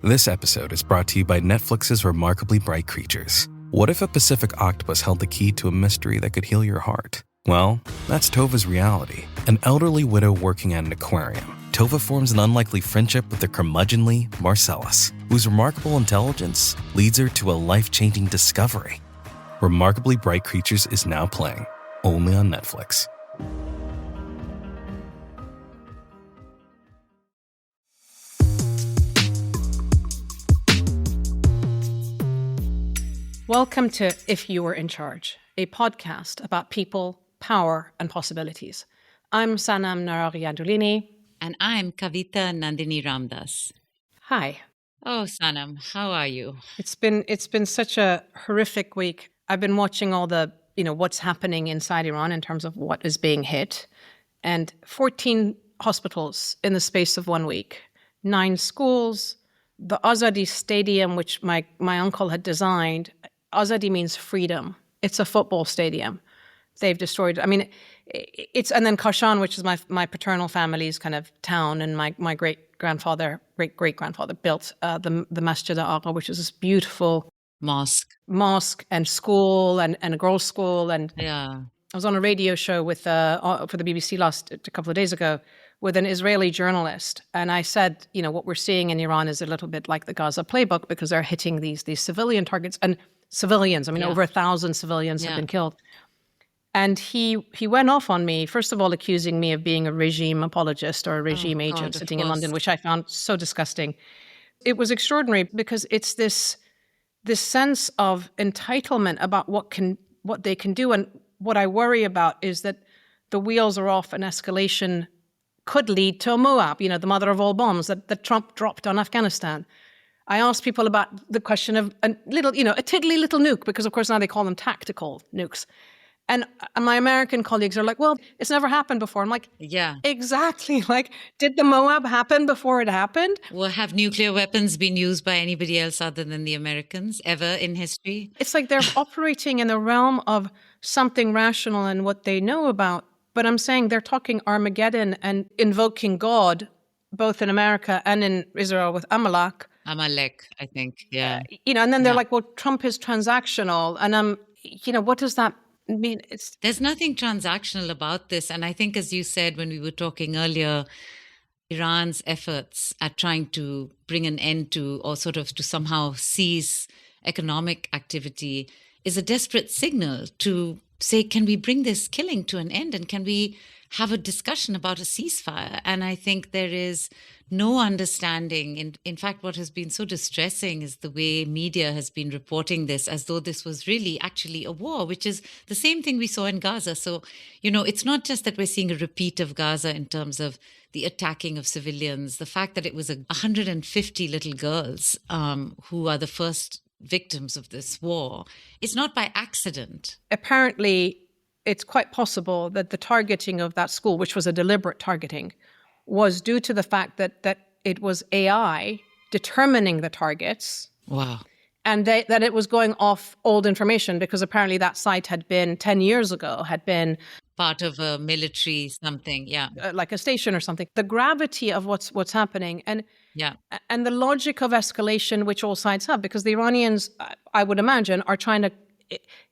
This episode is brought to you by Netflix's Remarkably Bright Creatures. What if a Pacific octopus held the key to a mystery that could heal your heart? Well, that's Tova's reality. An elderly widow working at an aquarium, Tova forms an unlikely friendship with the curmudgeonly Marcellus, whose remarkable intelligence leads her to a life-changing discovery. Remarkably Bright Creatures is now playing, only on Netflix. Welcome to If You Were in Charge, a podcast about people, power, and possibilities. I'm Sanam Narayandulini. And I'm Kavita Nandini Ramdas. Hi. Oh, Sanam, how are you? It's been such a horrific week. I've been watching all the, what's happening inside Iran in terms of what is being hit. And 14 hospitals in the space of 1 week, 9 schools, the Azadi Stadium, which my uncle had designed. Azadi means freedom. It's a football stadium. They've destroyed. I mean, and then Kashan, which is my paternal family's kind of town, and my great grandfather built the Masjid al-Aqsa, which is this beautiful mosque and school and a girls' school. And yeah, I was on a radio show with for the BBC a couple of days ago with an Israeli journalist, and I said, what we're seeing in Iran is a little bit like the Gaza playbook because they're hitting these civilian targets and civilians. I mean, over 1,000 civilians have been killed. And he went off on me, first of all, accusing me of being a regime apologist or a regime agent sitting in London, which I found so disgusting. It was extraordinary because it's this sense of entitlement about what they can do. And what I worry about is that the wheels are off and escalation could lead to a Moab, the mother of all bombs that Trump dropped on Afghanistan. I asked people about the question of a tiddly little nuke, because of course now they call them tactical nukes. And my American colleagues are like, well, it's never happened before. I'm like, yeah, exactly. Like, did the Moab happen before it happened? Well, have nuclear weapons been used by anybody else other than the Americans ever in history? It's like they're operating in the realm of something rational and what they know about. But I'm saying they're talking Armageddon and invoking God, both in America and in Israel with Amalek, I think, yeah. And then they're like, well, Trump is transactional. And what does that mean? There's nothing transactional about this. And I think, as you said when we were talking earlier, Iran's efforts at trying to bring an end to, or sort of to somehow cease economic activity, is a desperate signal to say, can we bring this killing to an end? And can we have a discussion about a ceasefire? And I think there is no understanding. In fact, what has been so distressing is the way media has been reporting this as though this was really actually a war, which is the same thing we saw in Gaza. So, it's not just that we're seeing a repeat of Gaza in terms of the attacking of civilians, the fact that it was 150 little girls who are the first victims of this war. It's not by accident. Apparently, it's quite possible that the targeting of that school, which was a deliberate targeting, was due to the fact that it was AI determining the targets. Wow. And that it was going off old information, because apparently that site had been 10 years ago, part of a military something, like a station or something. The gravity of what's happening and the logic of escalation, which all sides have, because the Iranians, I would imagine, are trying to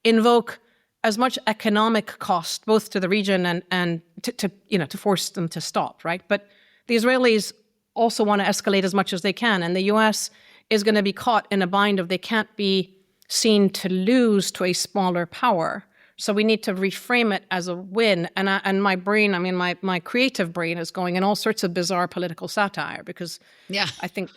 invoke as much economic cost, both to the region and to force them to stop, right? But the Israelis also want to escalate as much as they can, and the U.S. is going to be caught in a bind of they can't be seen to lose to a smaller power. So we need to reframe it as a win. And my brain, my creative brain is going in all sorts of bizarre political satire, because I think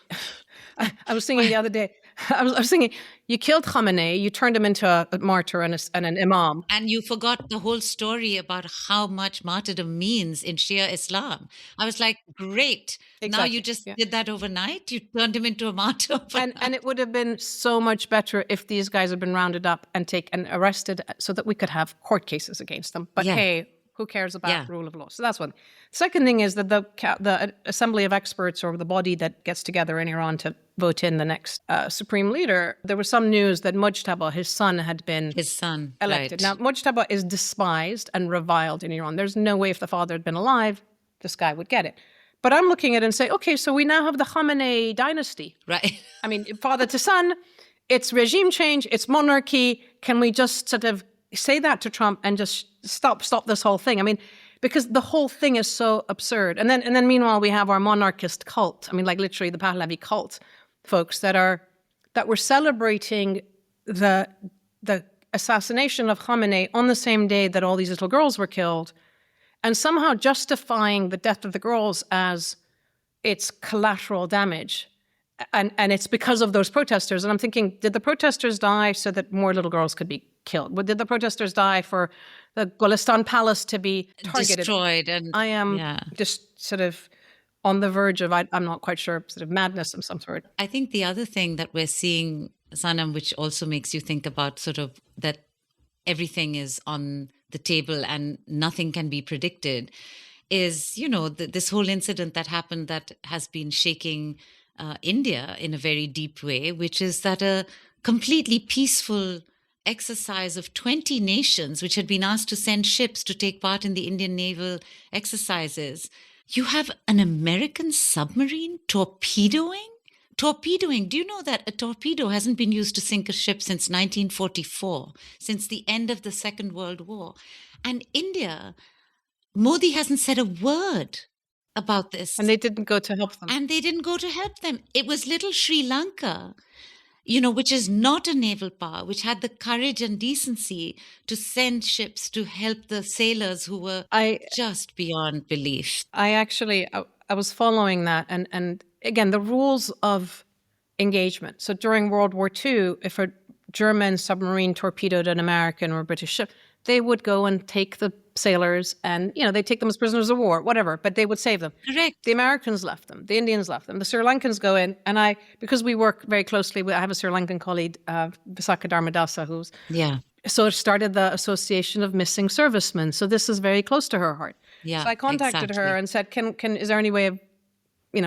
I was thinking the other day, I was thinking, you killed Khamenei, you turned him into a martyr and an imam. And you forgot the whole story about how much martyrdom means in Shia Islam. I was like, great. Exactly. Now you just did that overnight? You turned him into a martyr? And it would have been so much better if these guys had been rounded up and arrested so that we could have court cases against them. But hey, who cares about rule of law? So that's one. Second thing is that the Assembly of Experts, or the body that gets together in Iran to vote in the next supreme leader, there was some news that Mujtaba, his son, had been elected. Right. Now, Mujtaba is despised and reviled in Iran. There's no way if the father had been alive, this guy would get it. But I'm looking at it and say, okay, so we now have the Khamenei dynasty. Right. I mean, father to son, it's regime change, it's monarchy. Can we just sort of say that to Trump and just stop this whole thing? I mean, because the whole thing is so absurd. And then meanwhile, we have our monarchist cult. I mean, like literally the Pahlavi cult folks that were celebrating the assassination of Khamenei on the same day that all these little girls were killed, and somehow justifying the death of the girls as it's collateral damage. And it's because of those protesters. And I'm thinking, did the protesters die so that more little girls could be killed? Did the protesters die for the Gulistan Palace to be targeted? Destroyed. And I am just sort of on the verge of, I'm not quite sure, sort of madness of some sort. I think the other thing that we're seeing, Sanam, which also makes you think about sort of that everything is on the table and nothing can be predicted, is, this whole incident that happened that has been shaking India in a very deep way, which is that a completely peaceful exercise of 20 nations, which had been asked to send ships to take part in the Indian naval exercises, you have an American submarine torpedoing? Do you know that a torpedo hasn't been used to sink a ship since 1944, since the end of the Second World War? And India, Modi hasn't said a word about this. And they didn't go to help them. It was little Sri Lanka, which is not a naval power, which had the courage and decency to send ships to help the sailors who were just beyond belief. I was following that. And again, the rules of engagement. So during World War II, if a German submarine torpedoed an American or British ship, they would go and take the sailors and, they'd take them as prisoners of war, whatever, but they would save them. Correct. The Americans left them. The Indians left them. The Sri Lankans go in. And because we work very closely I have a Sri Lankan colleague, Visakha Dharmadasa, who's started the Association of Missing Servicemen. So this is very close to her heart. Yeah, so I contacted her and said, is there any way of,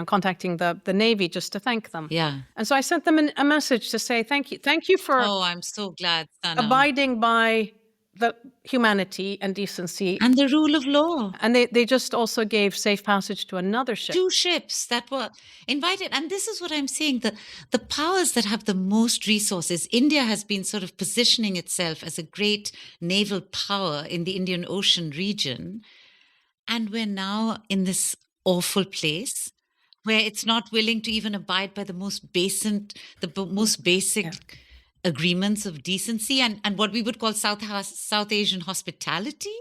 contacting the Navy just to thank them? Yeah. And so I sent them a message to say, thank you for I'm so glad, Sanam, abiding by the humanity and decency. And the rule of law. And they just also gave safe passage to another ship. 2 ships that were invited. And this is what I'm saying, the powers that have the most resources. India has been sort of positioning itself as a great naval power in the Indian Ocean region. And we're now in this awful place where it's not willing to even abide by the most basic agreements of decency and what we would call South Asian hospitality,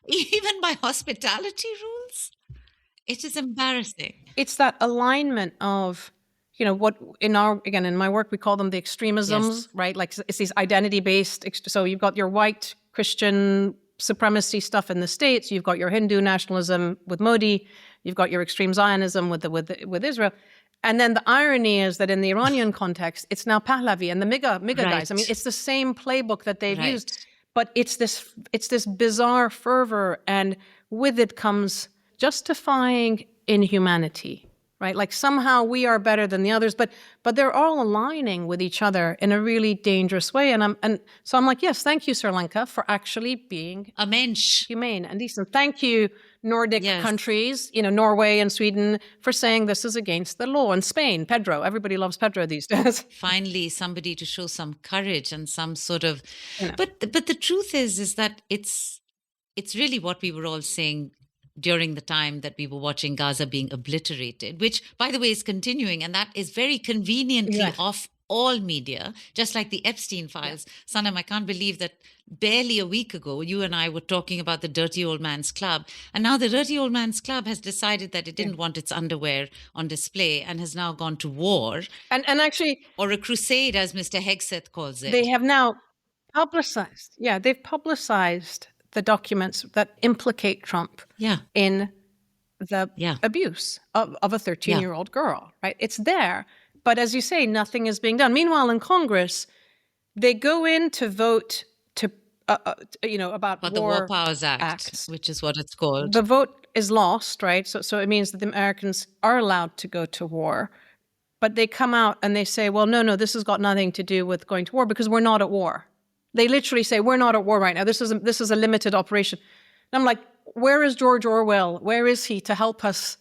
even by hospitality rules. It is embarrassing. It's that alignment of, what in my work, we call them the extremisms, right? Like it's these identity-based, so you've got your white Christian supremacy stuff in the States, you've got your Hindu nationalism with Modi, you've got your extreme Zionism with Israel. And then the irony is that in the Iranian context, it's now Pahlavi and the MIGA guys. I mean, it's the same playbook that they've used, but it's this bizarre fervor, and with it comes justifying inhumanity, right? Like somehow we are better than the others, but they're all aligning with each other in a really dangerous way. And so I'm like, yes, thank you, Sri Lanka, for actually being a mensch, humane and decent. Thank you, Nordic countries, Norway and Sweden, for saying this is against the law. And Spain, Pedro, everybody loves Pedro these days. Finally, somebody to show some courage and some sort of, but the truth is that it's really what we were all saying during the time that we were watching Gaza being obliterated, which, by the way, is continuing. And that is very conveniently off all media, just like the Epstein files. Sanam, I can't believe that barely a week ago, you and I were talking about the Dirty Old Man's Club. And now the Dirty Old Man's Club has decided that it didn't want its underwear on display and has now gone to war. And actually... Or a crusade, as Mr. Hegseth calls it. They have now publicized. Yeah, they've publicized the documents that implicate Trump in the abuse of a 13-year-old girl, right? It's there. But as you say, nothing is being done. Meanwhile, in Congress, they go in to vote about the War Powers Act, which is what it's called. The vote is lost, right? So it means that the Americans are allowed to go to war. But they come out and they say, well, no, this has got nothing to do with going to war because we're not at war. They literally say, we're not at war right now. This is a limited operation. And I'm like, where is George Orwell? Where is he to help us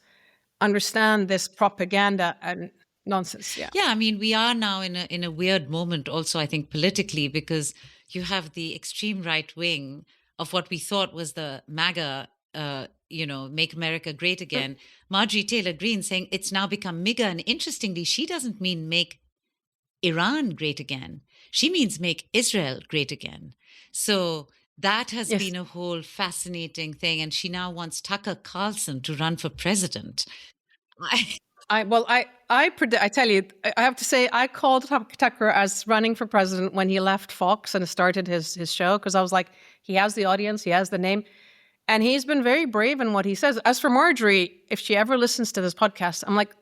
understand this propaganda and nonsense. Yeah. Yeah, I mean, we are now in a weird moment also, I think, politically, because you have the extreme right wing of what we thought was the MAGA, Make America Great Again. Marjorie Taylor Greene saying it's now become MIGA. And interestingly, she doesn't mean make Iran great again. She means make Israel great again. So that has Yes. been a whole fascinating thing. And she now wants Tucker Carlson to run for president. I tell you, I have to say, I called Tucker as running for president when he left Fox and started his show, because I was like, he has the audience, he has the name, and he's been very brave in what he says. As for Marjorie, if she ever listens to this podcast, I'm like,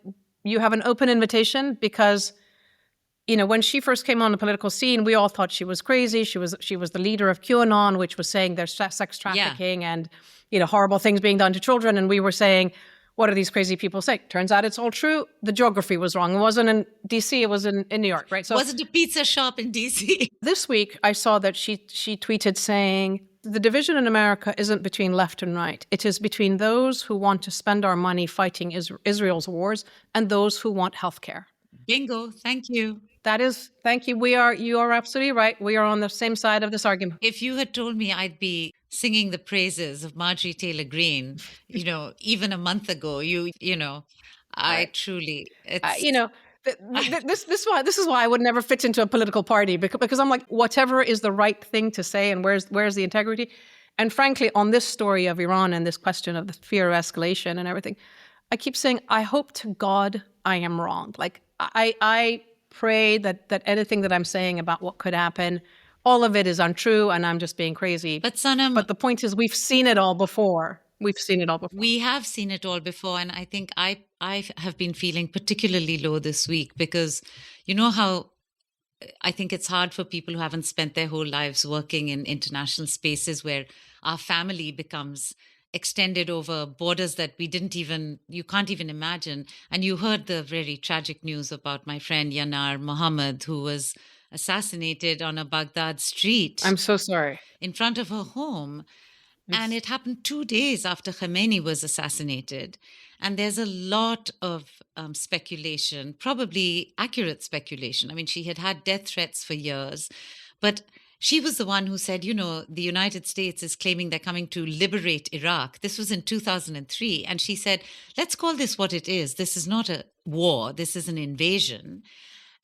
you have an open invitation, because when she first came on the political scene, we all thought she was crazy. She was the leader of QAnon, which was saying there's sex trafficking and horrible things being done to children, and we were saying, what are these crazy people saying? Turns out it's all true. The geography was wrong. It wasn't in DC, it was in New York, right? So was it a pizza shop in DC? This week, I saw that she tweeted saying, the division in America isn't between left and right. It is between those who want to spend our money fighting Israel's wars and those who want healthcare. Bingo. Thank you. Thank you. You are absolutely right. We are on the same side of this argument. If you had told me I'd be singing the praises of Marjorie Taylor Greene, even a month ago, truly, this is why I would never fit into a political party, because I'm like, whatever is the right thing to say, and where's the integrity? And frankly, on this story of Iran and this question of the fear of escalation and everything, I keep saying, I hope to God I am wrong. Like I pray that anything that I'm saying about what could happen, all of it is untrue and I'm just being crazy. But Sanam, but the point is, we've seen it all before. We have seen it all before. And I think I have been feeling particularly low this week, because you know how I think it's hard for people who haven't spent their whole lives working in international spaces, where our family becomes extended over borders that you can't even imagine. And you heard the very tragic news about my friend Yanar Mohammed, who was assassinated on a Baghdad street. I'm so sorry. In front of her home. And it happened 2 days after Khamenei was assassinated. And there's a lot of speculation, probably accurate speculation. I mean, she had death threats for years, but she was the one who said, the United States is claiming they're coming to liberate Iraq. This was in 2003. And she said, let's call this what it is. This is not a war. This is an invasion.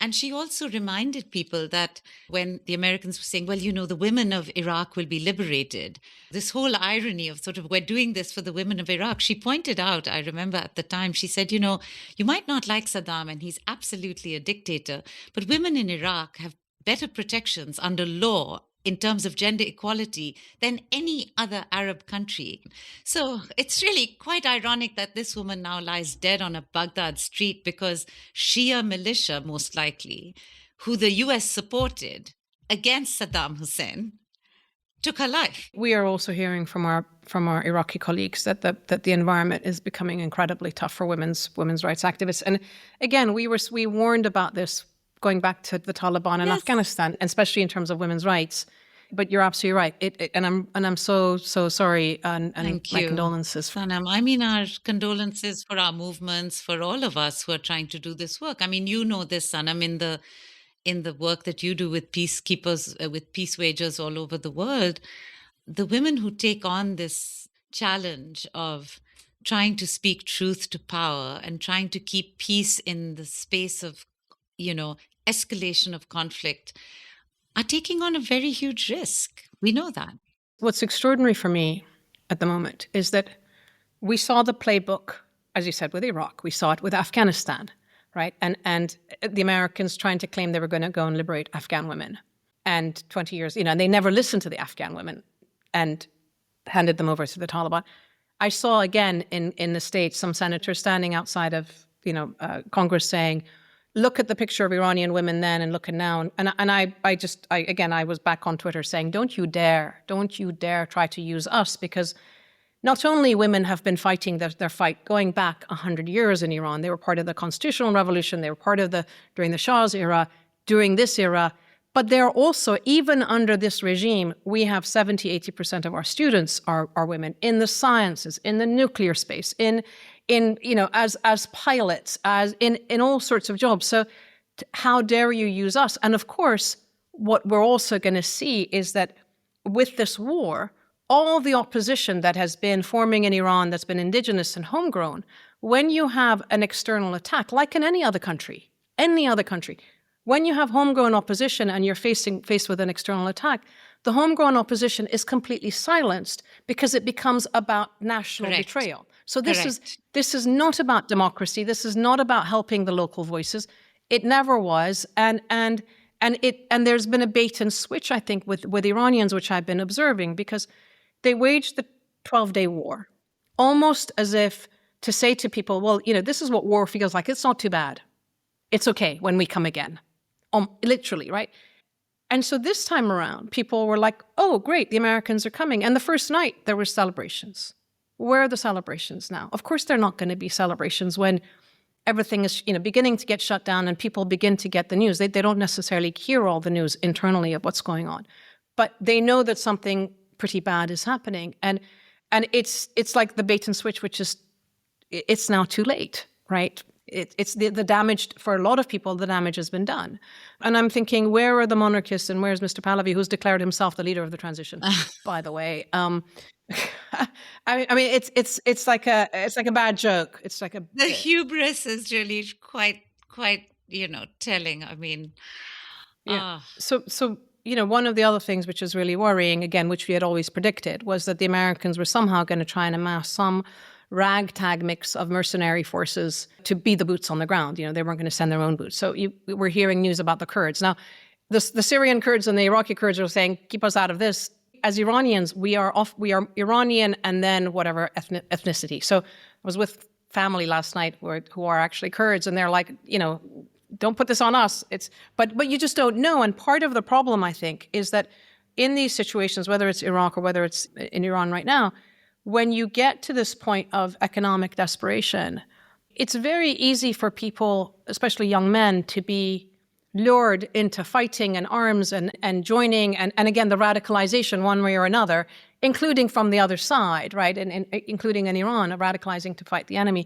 And she also reminded people that when the Americans were saying, well, the women of Iraq will be liberated, this whole irony of sort of, we're doing this for the women of Iraq, she pointed out, I remember at the time, she said, you might not like Saddam and he's absolutely a dictator, but women in Iraq have better protections under law in terms of gender equality than any other Arab country. So it's really quite ironic that this woman now lies dead on a Baghdad street because Shia militia, most likely, who the US supported against Saddam Hussein, took her life. We are also hearing from our Iraqi colleagues that the environment is becoming incredibly tough for women's rights activists. And again, we warned about this going back to the Taliban in Afghanistan, especially in terms of women's rights. But you're absolutely right. And I'm so sorry. And Thank my you. condolences. Sanam, I mean, our condolences for our movements, for all of us who are trying to do this work. I mean, this, Sanam, in the work that you do with peacekeepers, with peace wagers all over the world, the women who take on this challenge of trying to speak truth to power and trying to keep peace in the space of, escalation of conflict, are taking on a very huge risk. We know that. What's extraordinary for me at the moment is that we saw the playbook, as you said, with Iraq. We saw it with Afghanistan, right? And the Americans trying to claim they were going to go and liberate Afghan women. And 20 years, and they never listened to the Afghan women and handed them over to the Taliban. I saw again in the States some senators standing outside of Congress saying, look at the picture of Iranian women then and look at now. And I was back on Twitter saying, don't you dare try to use us, because not only women have been fighting their fight going back 100 years in Iran. They were part of the constitutional revolution. They were part of during the Shah's era, during this era. But they're also, even under this regime, we have 70, 80% of our students are women in the sciences, in the nuclear space, in as pilots, as in all sorts of jobs. So how dare you use us? And of course, what we're also going to see is that with this war, all the opposition that has been forming in Iran that's been indigenous and homegrown, when you have an external attack, like in any other country, when you have homegrown opposition and you're faced with an external attack, the homegrown opposition is completely silenced because it becomes about national betrayal. So this is not about democracy. This is not about helping the local voices. It never was. And there's been a bait and switch, I think, with Iranians, which I've been observing, because they waged the 12-day war almost as if to say to people, well, this is what war feels like. It's not too bad. It's okay when we come again. Literally, right? And so this time around, people were like, oh, great, the Americans are coming. And the first night, there were celebrations. Where are the celebrations now? Of course, they're not going to be celebrations when everything is beginning to get shut down and people begin to get the news. They don't necessarily hear all the news internally of what's going on. But they know that something pretty bad is happening. And it's like the bait and switch, which is, it's now too late, right? It's the damage, for a lot of people, the damage has been done. And I'm thinking, where are the monarchists and where's Mr. Pahlavi, who's declared himself the leader of the transition, by the way? I mean, it's like a bad joke. It's like the hubris is really quite telling. I mean, yeah. So one of the other things which is really worrying, again, which we had always predicted, was that the Americans were somehow going to try and amass some ragtag mix of mercenary forces to be the boots on the ground. They weren't going to send their own boots. So we're hearing news about the Kurds. Now, the Syrian Kurds and the Iraqi Kurds are saying, keep us out of this. As Iranians, we are Iranian and then whatever ethnicity. So I was with family last night who are actually Kurds, and they're like, don't put this on us. But you just don't know. And part of the problem, I think, is that in these situations, whether it's Iraq or whether it's in Iran right now, when you get to this point of economic desperation, it's very easy for people, especially young men, to be lured into fighting and arms and joining, and again, the radicalization one way or another, including from the other side, right? And including in Iran, radicalizing to fight the enemy.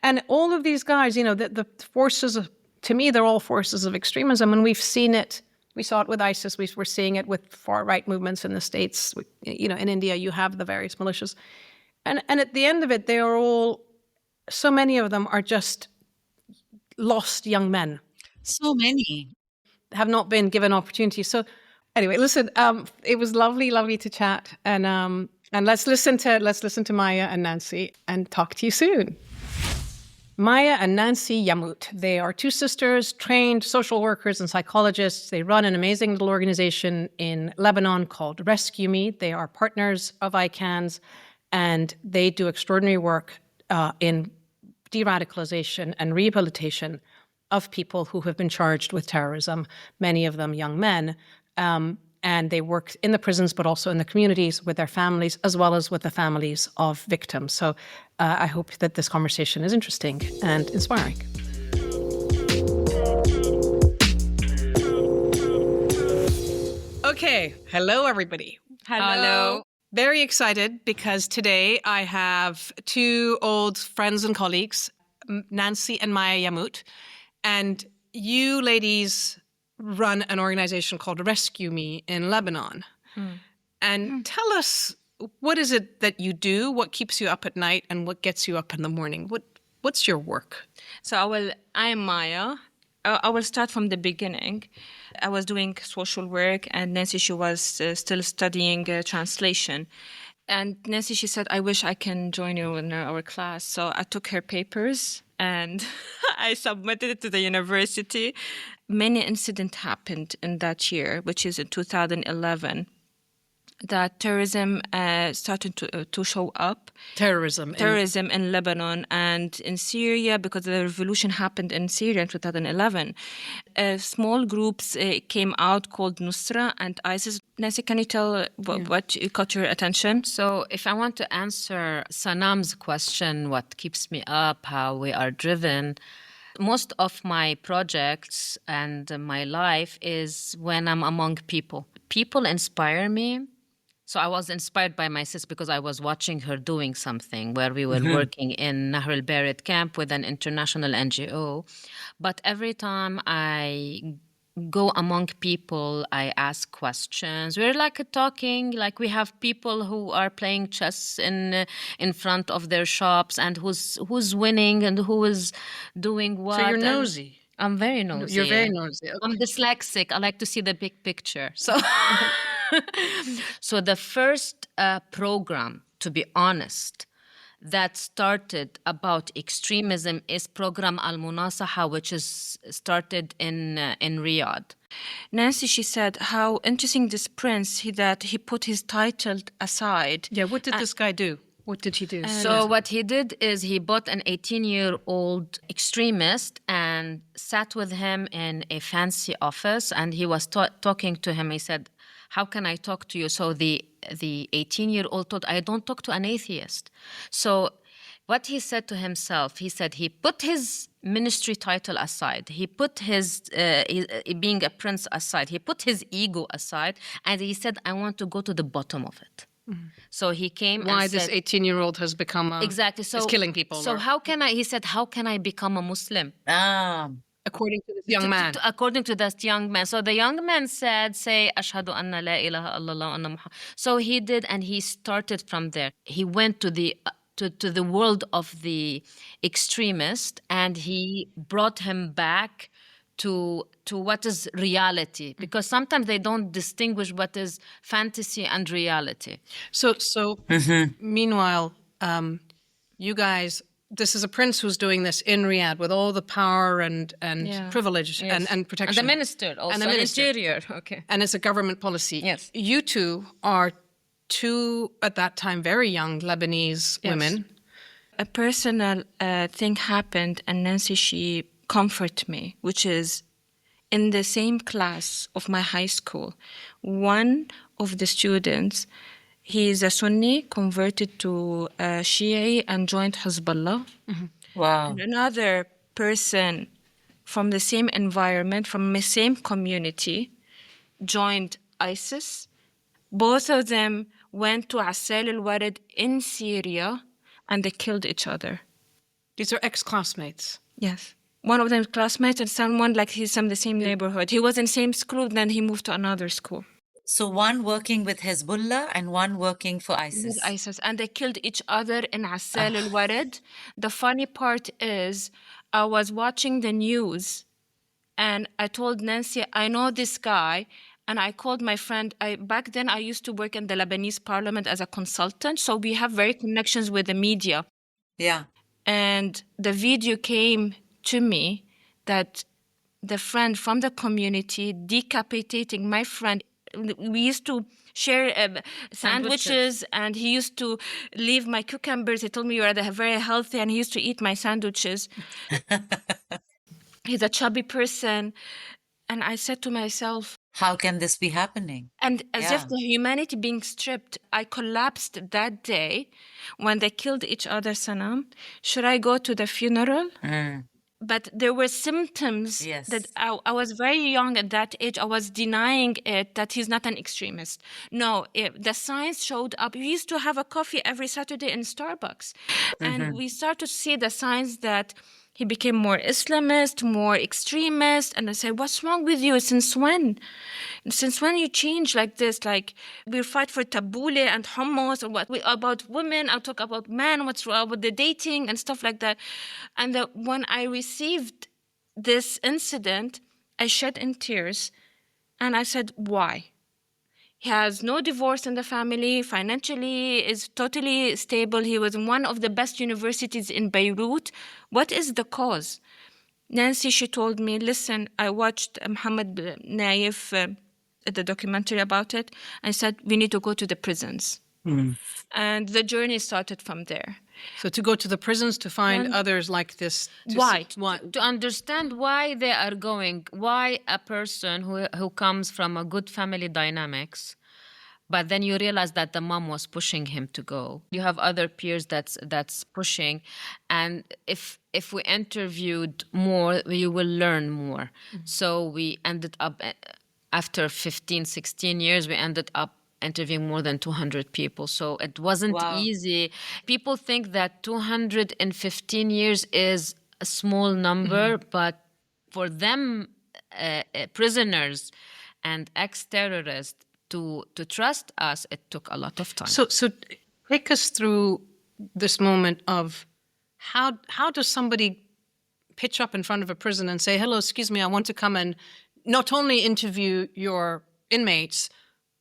And all of these guys, the forces, to me, they're all forces of extremism, and we've seen it. We saw it with ISIS. We're seeing it with far-right movements in the States. In India, you have the various militias. And at the end of it, they are all, so many of them are just lost young men. So many. Have not been given opportunities. So anyway, listen, it was lovely to chat. And let's listen to Maya and Nancy and talk to you soon. Maya and Nancy Yamout. They are two sisters, trained social workers and psychologists. They run an amazing little organization in Lebanon called Rescue Me. They are partners of ICANS, and they do extraordinary work in deradicalization and rehabilitation of people who have been charged with terrorism, many of them young men. And they work in the prisons, but also in the communities with their families, as well as with the families of victims. So I hope that this conversation is interesting and inspiring. Okay. Hello, everybody. Hello. Very excited because today I have two old friends and colleagues, Nancy and Maya Yamout. And you ladies run an organization called Rescue Me in Lebanon. And tell us, what is it that you do? What keeps you up at night and what gets you up in the morning? What's your work? So I am Maya. I will start from the beginning. I was doing social work, and Nancy, she was still studying translation. And Nancy, she said, I wish I can join you in our class. So I took her papers and I submitted it to the university. Many incidents happened in that year, which is in 2011, that terrorism started to show up. Terrorism in Lebanon and in Syria, because the revolution happened in Syria in 2011. Small groups came out called Nusra and ISIS. Nancy, can you tell what caught your attention? So if I want to answer Sanam's question, what keeps me up, how we are driven, most of my projects and my life is when I'm among people. People inspire me. So I was inspired by my sis because I was watching her doing something where we were working in Nahr al-Bared camp with an international NGO. But every time I go among people, I ask questions. We're like talking, like we have people who are playing chess in front of their shops, and who's winning and who is doing what. So you're and nosy. I'm very nosy. You're very nosy. Okay. I'm dyslexic. I like to see the big picture. So, so the first program, to be honest, that started about extremism is program Al-Munasaha, which is started in Riyadh. Nancy, she said how interesting this prince, that he put his title aside. Yeah, what did this guy do? What did he do? So what he did is he bought an 18-year-old extremist and sat with him in a fancy office, and he was talking to him. He said, how can I talk to you? So the 18-year-old thought, I don't talk to an atheist. So what he said to himself, he said he put his ministry title aside. He put his being a prince aside. He put his ego aside, and he said, I want to go to the bottom of it. So he came Why and this said, 18-year-old has become exactly. So is killing people. So or- how can I? He said, how can I become a Muslim? according to this young man. According to that young man. So the young man said, say, Ashhadu anna la ilaha illallah anna Muhammad. So he did, and he started from there. He went to the to the world of the extremist, and he brought him back to what is reality, because sometimes they don't distinguish what is fantasy and reality. So meanwhile, you guys, this is a prince who's doing this in Riyadh with all the power and privilege and protection. And the minister also. And the minister. Interior. Okay. And it's a government policy. Yes. You two are two, at that time, very young Lebanese women. A personal thing happened, and Nancy, she comforted me, which is in the same class of my high school, one of the students, he is a Sunni, converted to Shi'i and joined Hezbollah. Wow. And another person from the same environment, from the same community, joined ISIS. Both of them went to Asal al-Warid in Syria, and they killed each other. These are ex-classmates. Yes. One of them is classmates, and someone like he's from the same neighborhood. He was in the same school, then he moved to another school. So one working with Hezbollah and one working for ISIS. With ISIS. And they killed each other in Asal al-Warid. The funny part is, I was watching the news, and I told Nancy, I know this guy. And I called my friend. Back then, I used to work in the Lebanese parliament as a consultant. So we have very connections with the media. Yeah. And the video came to me that the friend from the community decapitating my friend. We used to share sandwiches, and he used to leave my cucumbers. He told me, you are very healthy, and he used to eat my sandwiches. He's a chubby person. And I said to myself, how can this be happening? And as if the humanity being stripped, I collapsed that day when they killed each other, Sanam. Should I go to the funeral? But there were symptoms that I was very young at that age. I was denying it, that he's not an extremist. No, the signs showed up. We used to have a coffee every Saturday in Starbucks. And we started to see the signs that he became more Islamist, more extremist. And I said, what's wrong with you? Since when? Since when you change like this? Like, we fight for tabbouleh and hummus, or about women. I'll talk about men, what's wrong with the dating and stuff like that. And when I received this incident, I shed in tears. And I said, why? He has no divorce in the family, financially is totally stable. He was in one of the best universities in Beirut. What is the cause? Nancy, she told me, listen, I watched Mohammed Naif, the documentary about it, and said, we need to go to the prisons. And the journey started from there. So to go to the prisons to find others like this. Why? To understand why they are going, why a person who comes from a good family dynamics, but then you realize that the mom was pushing him to go. You have other peers that's pushing. And if we interviewed more, you will learn more. So we ended up, after 15, 16 years, we ended up interviewing more than 200 people. So it wasn't Wow. easy. People think that 215 years is a small number, but for them, prisoners and ex-terrorists, to trust us, it took a lot of time. So take us through this moment of how does somebody pitch up in front of a prison and say, hello, excuse me, I want to come and not only interview your inmates,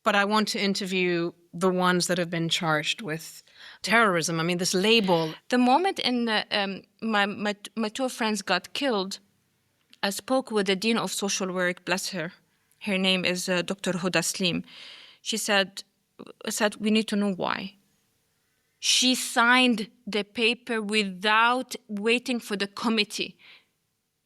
but I want to interview the ones that have been charged with terrorism. I mean, this label. The moment my two friends got killed, I spoke with the Dean of Social Work, bless her. Her name is Dr. Huda Slim. She said, we need to know why. She signed the paper without waiting for the committee.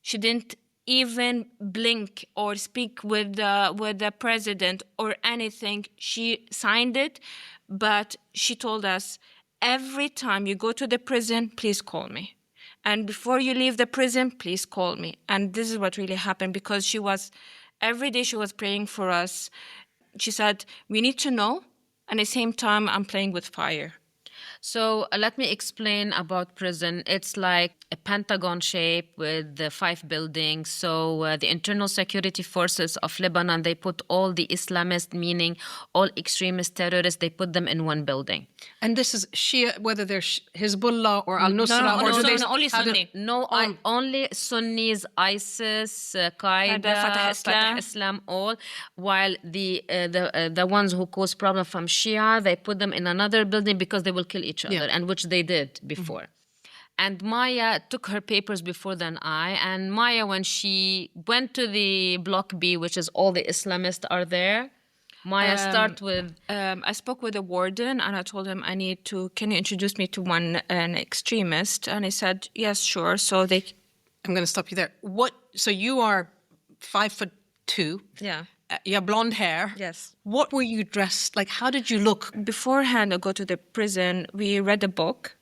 She didn't even blink or speak with the president or anything. She signed it, but she told us, every time you go to the prison, please call me. And before you leave the prison, please call me. And this is what really happened, because every day she was praying for us. She said, we need to know. And at the same time, I'm playing with fire. So let me explain about prison. It's like a pentagon shape with the 5 buildings. So the internal security forces of Lebanon, they put all the Islamists, meaning all extremist terrorists, they put them in one building. And this is Shia, whether they're Hezbollah or Al-Nusra? Only Sunni. Only Sunnis, ISIS, Qaeda, Fatah Islam, all. While the ones who cause problem from Shia, they put them in another building because they will kill each other, and which they did before. And Maya took her papers before than I. And Maya, when she went to the Block B, which is all the Islamists are there, Maya start with... I spoke with the warden and I told him, can you introduce me to an extremist? And he said, yes, sure. So I'm going to stop you there. So you are 5'2". Yeah. You have blonde hair. Yes. What were you dressed like? How did you look? Beforehand, I go to the prison. We read a book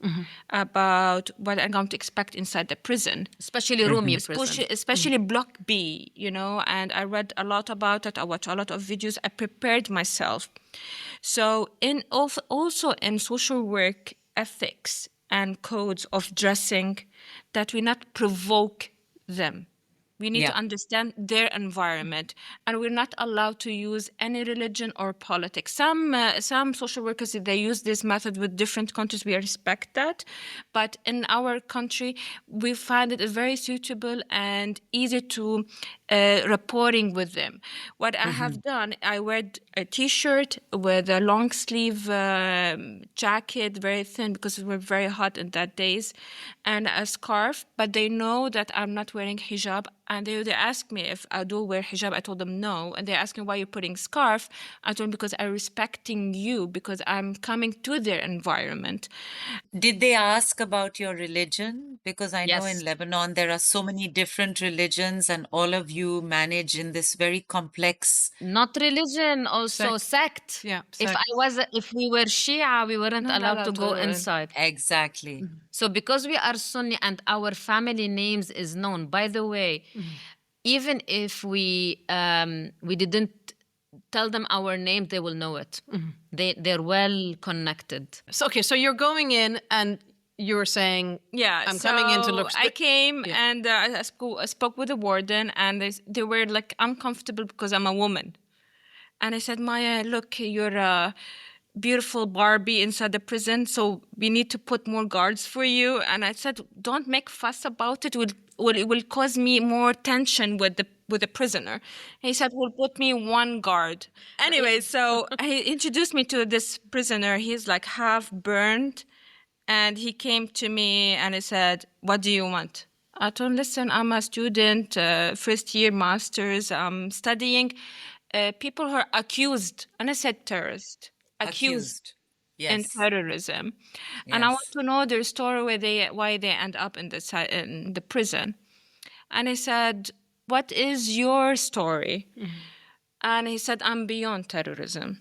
about what I'm going to expect inside the prison. Especially Rumi prison. Especially Block B, and I read a lot about it. I watched a lot of videos. I prepared myself. So also in social work ethics and codes of dressing, that we not provoke them. We need to understand their environment, and we're not allowed to use any religion or politics. Some social workers, they use this method with different countries. We respect that, but in our country, we find it very suitable and easy to reporting with them. What I have done, I wear a T-shirt with a long sleeve jacket, very thin because we were very hot in that days, and a scarf. But they know that I'm not wearing hijab. And they ask me if I do wear hijab. I told them no. And they ask me why you're putting scarf. I told them because I'm respecting you, because I'm coming to their environment. Did they ask about your religion? Because I know Yes. in Lebanon there are so many different religions and all of you manage in this very complex... Not religion, also sect. Yeah, If we were Shia, we weren't allowed to go inside. Exactly. So because we are Sunni and our family names is known, by the way, even if we didn't tell them our name, they will know it. They're well connected. So you're going in and you're saying, I'm coming in to look... I came and I spoke with the warden, and they were like uncomfortable because I'm a woman. And I said, Maya, look, you're a beautiful Barbie inside the prison, so we need to put more guards for you. And I said, don't make fuss about it. It will cause me more tension with the prisoner. And he said, well, put me one guard. Anyway, so he introduced me to this prisoner. He's like half burned. And he came to me and he said, what do you want? I told him, listen, I'm a student, first year master's, I'm studying. People who are accused, and I said terrorist, accused in terrorism. Yes. And I want to know their story, why they end up in the prison. And I said, what is your story? And he said, I'm beyond terrorism.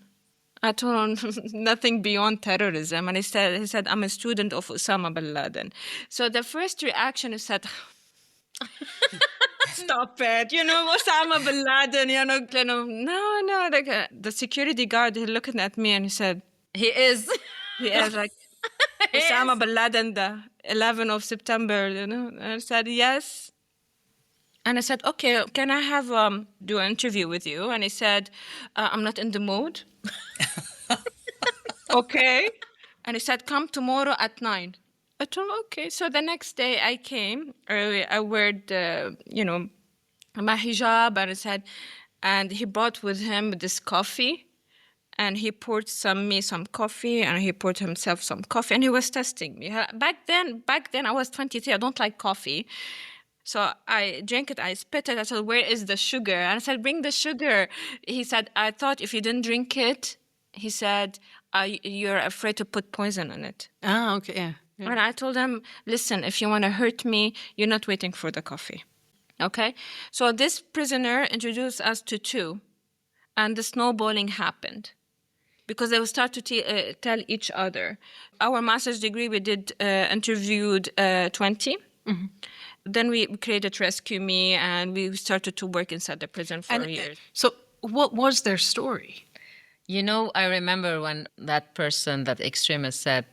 I told him nothing beyond terrorism. And he said, I'm a student of Osama bin Laden. So the first reaction is that stop it. Osama bin Laden, no. Like the security guard, he looking at me and he said, He is. he is like, Osama bin Laden, the 11th of September, And I said, yes. And I said, okay, can I have do an interview with you? And he said, I'm not in the mood. Okay. And he said, come tomorrow at 9. I told him, okay. So the next day I came, I wore, my hijab, and I said, and he brought with him this coffee, and he poured me some coffee, and he poured himself some coffee, and he was testing me. Back then I was 23. I don't like coffee. So I drank it, I spit it. I said, where is the sugar? And I said, bring the sugar. He said, I thought if you didn't drink it, he said, you're afraid to put poison in it. Ah, okay, yeah. And I told him, listen, if you want to hurt me, you're not waiting for the coffee. Okay? So this prisoner introduced us to two, and the snowballing happened because they would start to tell each other. Our master's degree, we did interviewed 20. Mm-hmm. Then we created Rescue Me, and we started to work inside the prison for years. So what was their story? I remember when that person, that extremist, said,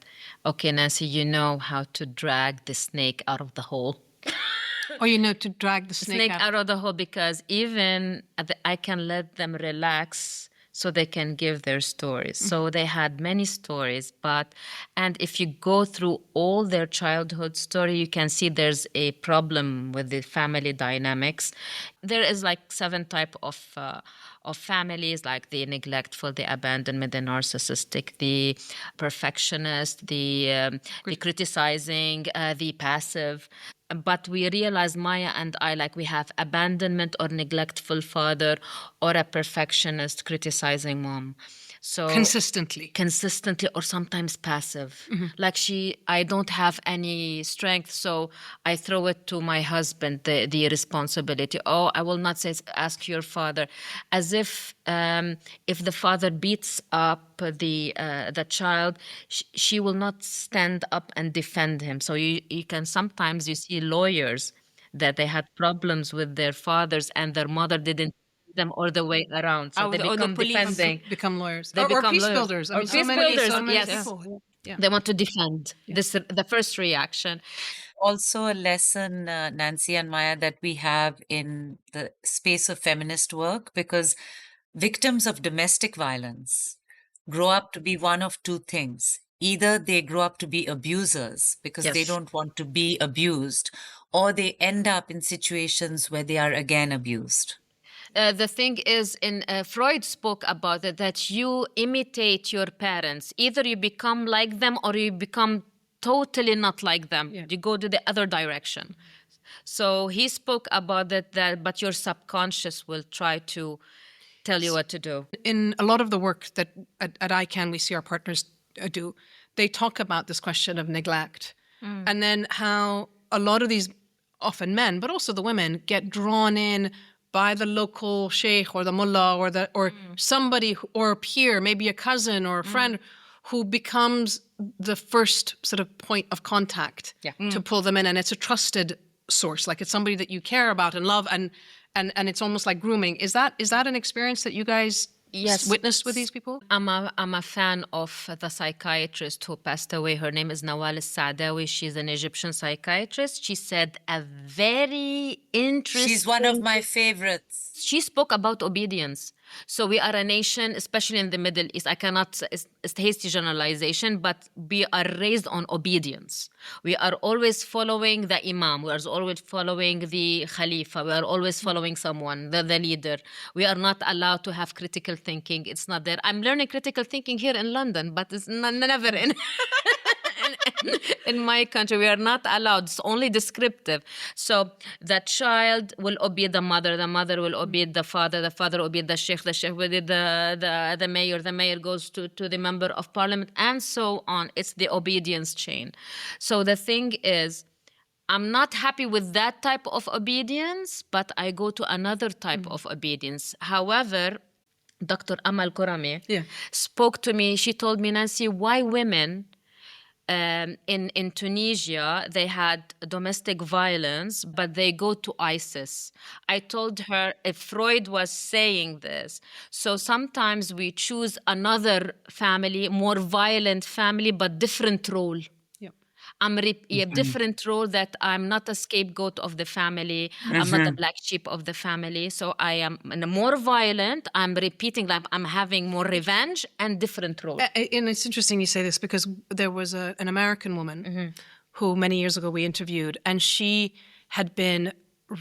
okay, Nancy, you know how to drag the snake out of the hole. Or to drag the snake out of the hole, because even I can let them relax so they can give their stories. Mm-hmm. So they had many stories, and if you go through all their childhood story, you can see there's a problem with the family dynamics. There is like 7 types of families, like the neglectful, the abandonment, the narcissistic, the perfectionist, the criticizing, the passive. But we realize, Maya and I, like we have abandonment or neglectful father or a perfectionist criticizing mom. So consistently or sometimes passive. Mm-hmm. Like I don't have any strength, so I throw it to my husband, the responsibility. Oh, I will not ask your father. As if the father beats up the child, she will not stand up and defend him. So you can sometimes you see lawyers that they had problems with their fathers and their mother didn't them or the way around. So they become defending. Become lawyers. They or become peace lawyers. builders. Or peace builders, yes. People. Yeah. They want to defend. Yeah. This the first reaction. Also a lesson, Nancy and Maya, that we have in the space of feminist work, because victims of domestic violence grow up to be one of two things. Either they grow up to be abusers because they don't want to be abused, or they end up in situations where they are again abused. The thing is, Freud spoke about it, that you imitate your parents. Either you become like them or you become totally not like them. Yeah. You go to the other direction. So he spoke about that, but your subconscious will try to tell you what to do. In a lot of the work that at ICANN we see our partners do, they talk about this question of neglect. And then how a lot of these, often men, but also the women, get drawn in by the local sheikh or the mullah or somebody or a peer, maybe a cousin or a friend, who becomes the first sort of point of contact to pull them in. And it's a trusted source, like it's somebody that you care about and love, and it's almost like grooming. Is that an experience that you guys witnessed with these people? I'm a fan of the psychiatrist who passed away. Her name is Nawal Saadawi. She's an Egyptian psychiatrist. She said a very interesting... She's one of my favorites. She spoke about obedience. So we are a nation, especially in the Middle East. I cannot, it's hasty generalization, but we are raised on obedience. We are always following the imam. We are always following the khalifa. We are always following someone, the leader. We are not allowed to have critical thinking. It's not there. I'm learning critical thinking here in London, but it's never in... In my country, we are not allowed. It's only descriptive. So the child will obey the mother will obey the father will obey the sheikh will obey the mayor goes to the member of parliament, and so on. It's the obedience chain. So the thing is, I'm not happy with that type of obedience, but I go to another type of obedience. However, Dr. Amal Kurami spoke to me. She told me, Nancy, why women In Tunisia, they had domestic violence, but they go to ISIS. I told her if Freud was saying this, so sometimes we choose another family, more violent family, but different role. I'm a different role, that I'm not a scapegoat of the family. I'm not a black sheep of the family. So I am more violent. I'm repeating, like I'm having more revenge and different role. And it's interesting you say this, because there was an American woman who many years ago we interviewed, and she had been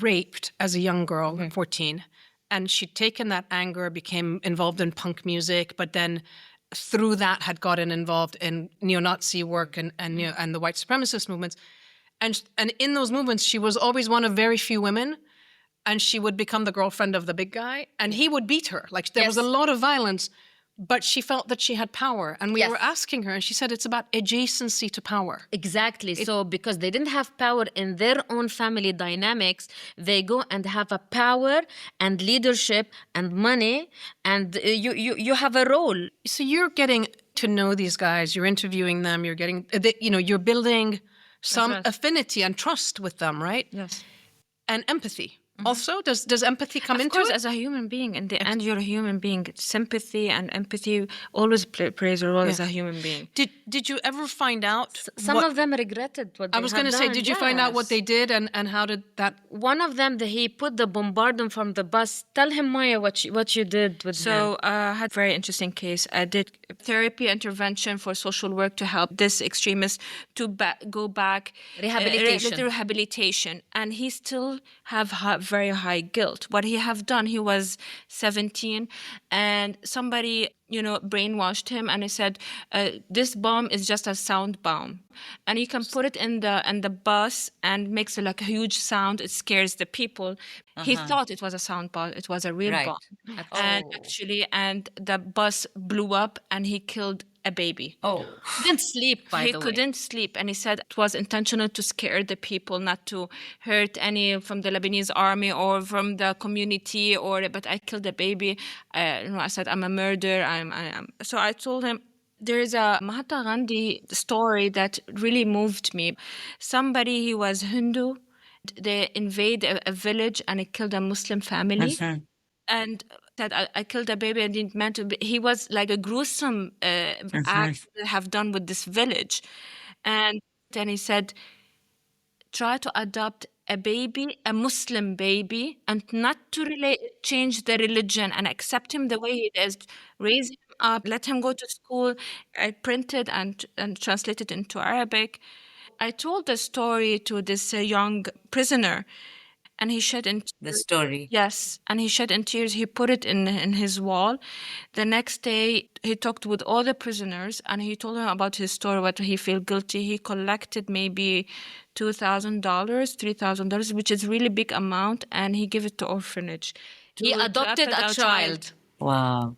raped as a young girl, 14. And she'd taken that anger, became involved in punk music, but then through that had gotten involved in neo-Nazi work and the white supremacist movements. And in those movements, she was always one of very few women, and she would become the girlfriend of the big guy, and he would beat her. Like there was a lot of violence, but she felt that she had power. And we were asking her, and she said it's about adjacency to power. Exactly. So because they didn't have power in their own family dynamics, they go and have a power and leadership and money, and you have a role. So you're getting to know these guys, you're interviewing them, you're getting, you're building some affinity and trust with them, right? Yes. And empathy. Also, does empathy come into it? Of course, as a human being, in the end, you're a human being. Sympathy and empathy always plays a role as a human being. Did you ever find out? Some of them regretted what they I was going to say, did you find out what they did, and how did that? One of them, he put the bombardment from the bus. Tell him, Maya, what you did with him. So I had a very interesting case. I did therapy intervention for social work to help this extremist to go back. Rehabilitation. And he still have very high guilt. What he have done, he was 17, and somebody brainwashed him, and he said, this bomb is just a sound bomb, and you can put it in the bus and makes like a huge sound. It scares the people. He thought it was a sound bomb. It was a real bomb. And the bus blew up, and he killed a baby. He didn't sleep, by the way. He couldn't sleep, and he said it was intentional to scare the people, not to hurt any from the Lebanese army or from the community. But I killed a baby. I said I'm a murderer. So I told him. There's a Mahatma Gandhi story that really moved me. Somebody, he was Hindu. They invade a village and he killed a Muslim family. And said, I killed a baby and didn't mean to be. He was like a gruesome act they have done with this village. And then he said, try to adopt a baby, a Muslim baby, and not to change the religion, and accept him the way he is. Raise him up, let him go to school. I printed and translated into Arabic. I told the story to this young prisoner, and he shed in the story. Yes, and he shed in tears. He put it in his wall. The next day, he talked with all the prisoners, and he told them about his story, what he felt guilty. He collected maybe $2,000, $3,000, which is really big amount, and he gave it to orphanage. He adopted a child. Wow.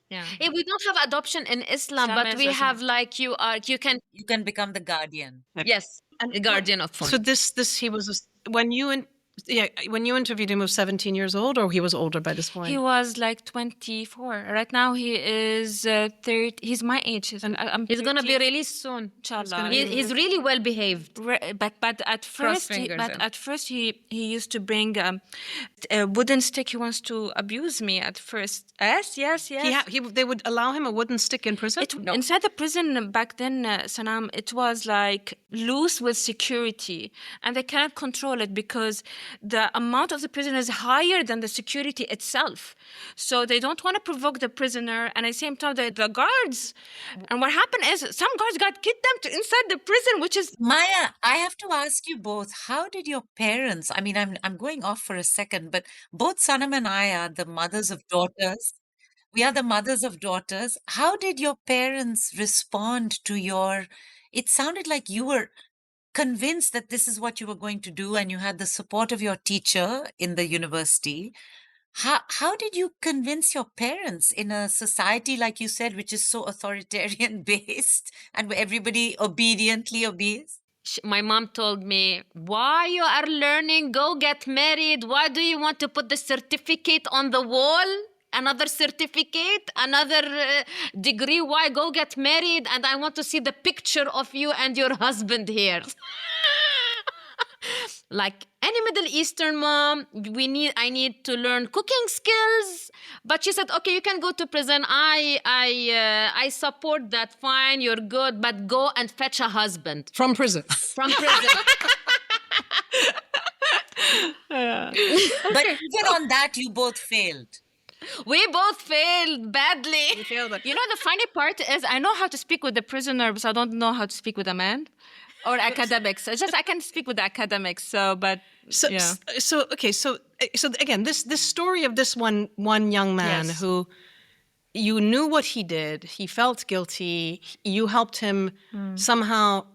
Yeah. We don't have adoption in Islam, but we have like you can become the guardian. Yes, the guardian of phone. So this he was when you interviewed him, he was 17 years old, or he was older by this point? He was like 24. Right now he is 30. He's my age. He's going to be released soon. Inshallah. He's really well behaved. But at first he used to bring a wooden stick. He wants to abuse me at first. Yes. They would allow him a wooden stick in prison? Inside the prison back then, Sanam, it was like loose with security, and they cannot control it because the amount of the prisoner is higher than the security itself. So they don't want to provoke the prisoner, and at the same time the guards. And what happened is some guards got kidnapped inside the prison, which is... Maya, I have to ask you both, how did your parents, I mean, I'm going off for a second, but both Sanam and I are the mothers of daughters. We are the mothers of daughters. How did your parents respond to it sounded like you were convinced that this is what you were going to do, and you had the support of your teacher in the university. How did you convince your parents in a society, like you said, which is so authoritarian based and where everybody obediently obeys? My mom told me, why you are learning? Go get married. Why do you want to put the certificate on the wall another certificate, another degree. Why? Go get married, and I want to see the picture of you and your husband here. Like any Middle Eastern mom, I need to learn cooking skills. But she said, okay, you can go to prison. I support that. Fine, you're good, but go and fetch a husband From prison. from prison. But even on that, you both failed. We both failed badly. You failed it. You know, the funny part is I know how to speak with the prisoner, but I don't know how to speak with a man or academics. It's just I can speak with the academics. So yeah. So again, this story of this one young man Yes. who you knew what he did, he felt guilty, you helped him somehow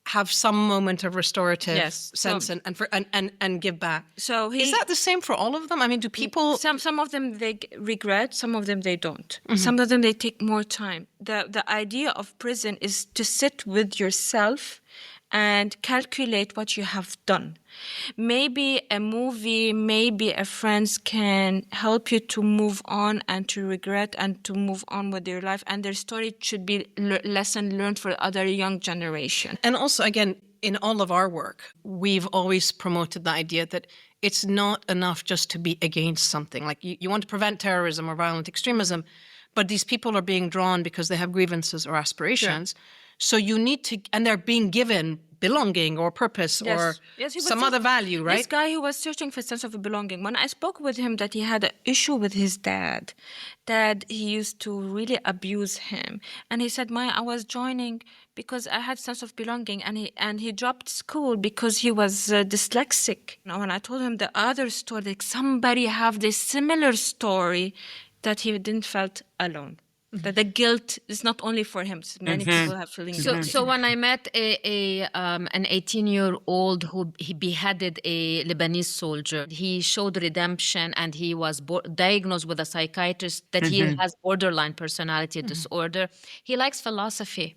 have some moment of restorative Yes. sense and give back. So Is that the same for all of them? I mean, do people? Some of them they regret, some of them they don't. Some of them they take more time. The idea of prison is to sit with yourself and calculate what you have done. Maybe a movie, maybe a friends can help you to move on and to regret and to move on with your life. And their story should be lesson learned for other young generation. And also, again, in all of our work, we've always promoted the idea that it's not enough just to be against something. Like you want to prevent terrorism or violent extremism, but these people are being drawn because they have grievances or aspirations. So you need to, and they're being given belonging or purpose or some other value, right? This guy who was searching for a sense of belonging. When I spoke with him that he had an issue with his dad, he used to really abuse him. And he said, Maya, I was joining because I had sense of belonging. And he dropped school because he was dyslexic. Now, when I told him the other story, like somebody have this similar story, that he didn't felt alone. That the guilt is not only for him. Many people have feeling guilty. So when I met an 18-year-old who he beheaded a Lebanese soldier, he showed redemption and he was diagnosed with a psychiatrist that he has borderline personality disorder. He likes philosophy.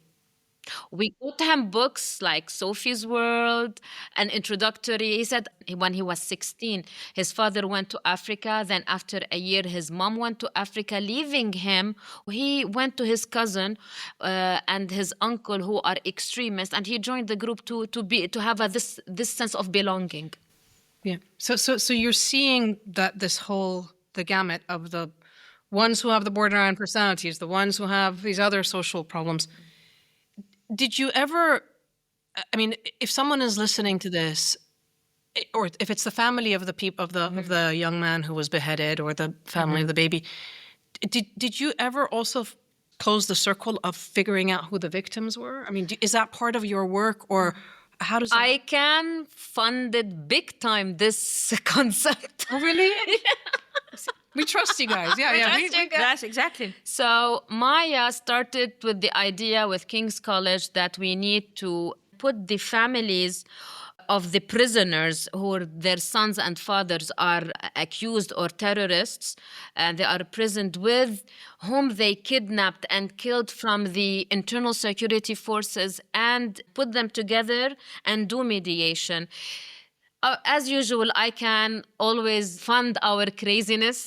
We got him books like Sophie's World, an introductory. He said when he was 16, his father went to Africa. Then after a year, his mom went to Africa, leaving him. He went to his cousin and his uncle who are extremists, and he joined the group to have this sense of belonging. Yeah. So you're seeing that the gamut of the ones who have the borderline personalities, the ones who have these other social problems. Did you ever, I mean, if someone is listening to this, or if it's the family of the young man who was beheaded, or the family of the baby, did you ever also close the circle of figuring out who the victims were? I mean, is that part of your work, or how does I can fund it big time, this concept. Oh, really? We trust you guys. Yeah. Yes, exactly. So Maya started with the idea with King's College that we need to put the families of the prisoners who their sons and fathers are accused or terrorists, and they are prisoned with whom they kidnapped and killed from the internal security forces, and put them together and do mediation. As usual, I can always fund our craziness.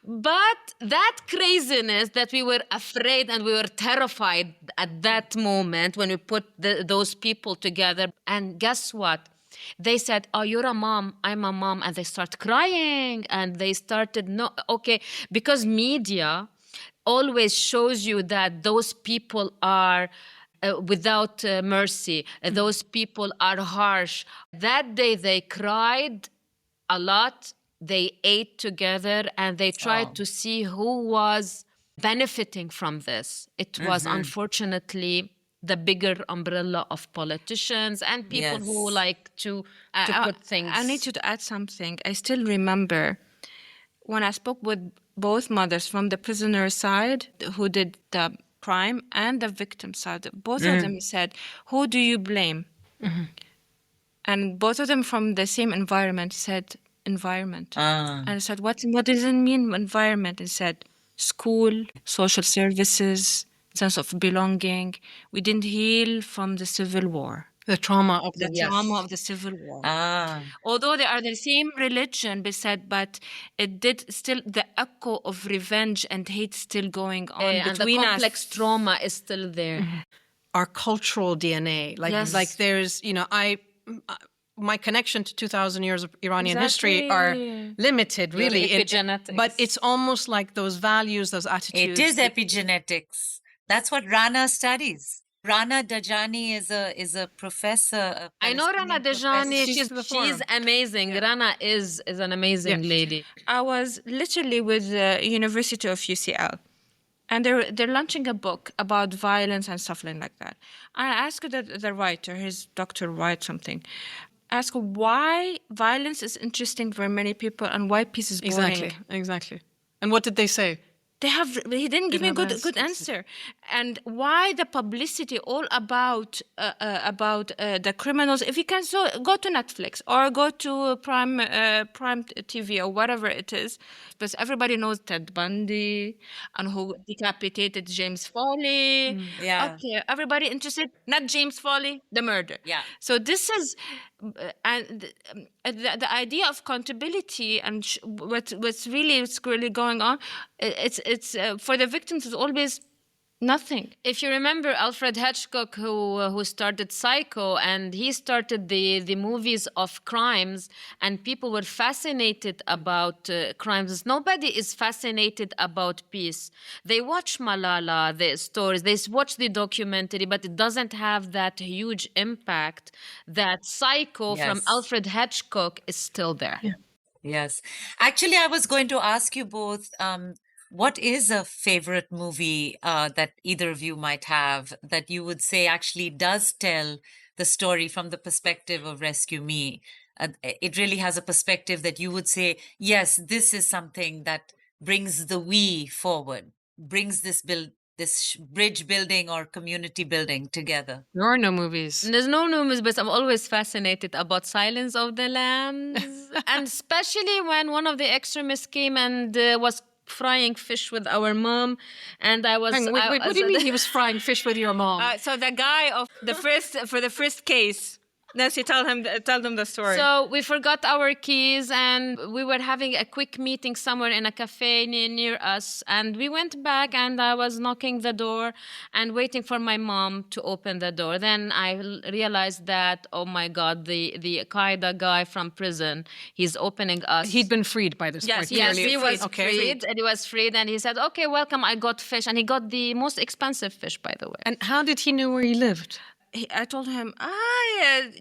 But that craziness that we were afraid and we were terrified at that moment when we put those people together. And guess what? They said, oh, you're a mom, I'm a mom. And they start crying. And they started, because media always shows you that those people are without mercy. Those people are harsh. That day they cried a lot. They ate together and they tried to see who was benefiting from this. It was unfortunately the bigger umbrella of politicians and people who like to put things. I need you to add something. I still remember when I spoke with both mothers from the prisoner side who did the crime and the victim side. Both of them said, who do you blame? And both of them from the same environment said, environment. And I said, what does it mean, environment? And said, school, social services, sense of belonging. We didn't heal from the civil war. The trauma of the trauma of the civil war. Although they are the same religion, but it did still, the echo of revenge and hate still going on And the between complex us. trauma is still there. Our cultural DNA. Like there's, my connection to 2,000 years of Iranian history are limited, really. Epigenetics. But it's almost like those values, those attitudes. It is epigenetics. That's what Rana studies. Rana Dajani is a professor. I know Rana Dajani. She's amazing. Yeah. Rana is an amazing lady. I was literally with the University of UCL, and they're launching a book about violence and stuff like that. I asked the writer, his Dr. White something, ask why violence is interesting for many people and why peace is boring. Exactly. And what did they say? He didn't give me a good answer. And why the publicity all about the criminals? If you can, so go to Netflix or go to Prime TV or whatever it is. Because everybody knows Ted Bundy and who decapitated James Foley. Yeah. Okay, everybody interested, not James Foley, the murder. Yeah. So this is, and the idea of accountability and what's really going on, it's for the victims is always nothing. If you remember Alfred Hitchcock, who started Psycho, and he started the movies of crimes, and people were fascinated about crimes. Nobody is fascinated about peace. They watch Malala, the stories, they watch the documentary, but it doesn't have that huge impact that Psycho from Alfred Hitchcock is still there. Yeah. Yes. Actually, I was going to ask you both, what is a favorite movie that either of you might have that you would say actually does tell the story from the perspective of Rescue Me? It really has a perspective that you would say, yes, this is something that brings the we forward, brings this bridge building or community building together. There are no movies. There's no movies, but I'm always fascinated about Silence of the Lambs. And especially when one of the extremists came and was frying fish with our mom, and I was. Wait, what do you mean he was frying fish with your mom? So the guy of the first case. Nancy, tell them the story. So we forgot our keys, and we were having a quick meeting somewhere in a cafe near us. And we went back, and I was knocking the door and waiting for my mom to open the door. Then I realized that, oh my God, the Qaeda guy from prison, he's opening us. He'd been freed by this point. Yes, he was freed. And he was freed, and he said, "Okay, welcome. I got fish," and he got the most expensive fish, by the way. And how did he know where he lived? I told him,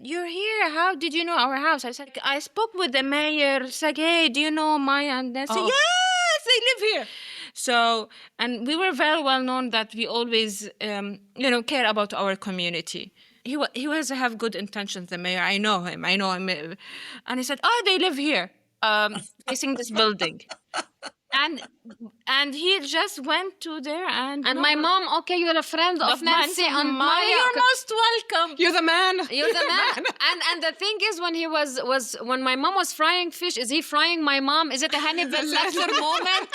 you're here. How did you know our house? I said, I spoke with the mayor. It's like, hey, do you know Maya and Nancy? Oh. Yes, they live here. So, and we were very well known that we always, care about our community. He was have good intentions, the mayor. I know him. And he said, they live here, facing this building. And he just went to there and my mom, okay, you're a friend of Nancy and Maya. You're most welcome. You're the man. You're the man. And the thing is, when he was when my mom was frying fish, is he frying my mom? Is it a Hannibal Lecter moment?